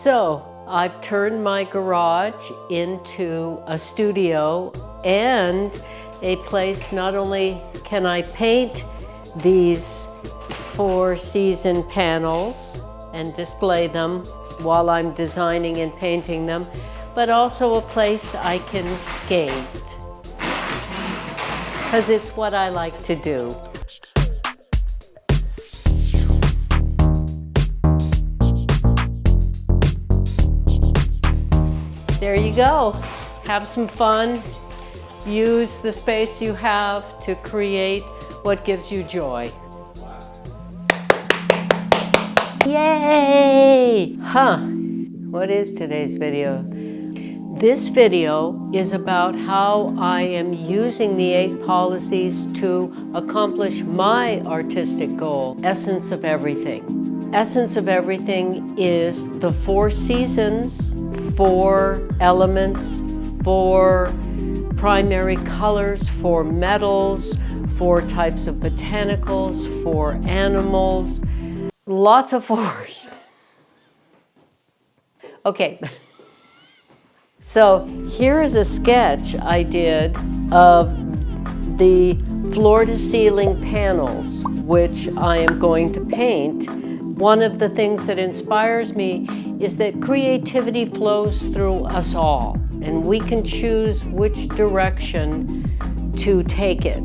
So I've turned my garage into a studio and a place. Not only can I paint these 4-season panels and display them while I'm designing and painting them, but also a place I can skate, because it's what I like to do. There you go. Have some fun. Use the space you have to create what gives you joy. Yay! What is today's video? This video is about how I am using the 8 policies to accomplish my artistic goal, essence of everything. Essence of everything is the 4 seasons, 4 elements, 4 primary colors, 4 metals, 4 types of botanicals, 4 animals, lots of 4s. Okay, so here's a sketch I did of the floor-to-ceiling panels, which I am going to paint. One of the things that inspires me is that creativity flows through us all, and we can choose which direction to take it.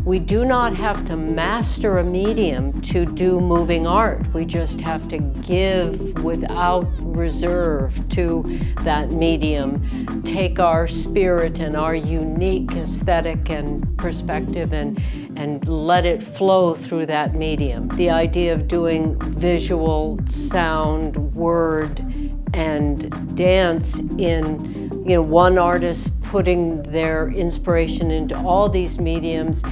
We do not have to master a medium to do moving art. We just have to give without reserve to that medium, take our spirit and our unique aesthetic and perspective and let it flow through that medium. The idea of doing visual, sound, word, and dance in, one artist putting their inspiration into all these mediums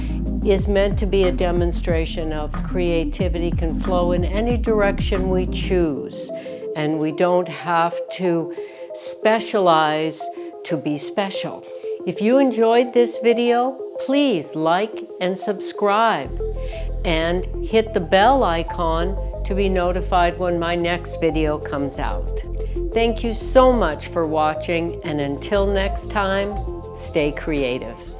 is meant to be a demonstration of creativity can flow in any direction we choose. And we don't have to specialize to be special. If you enjoyed this video, please like and subscribe and hit the bell icon to be notified when my next video comes out. Thank you so much for watching, and until next time, stay creative.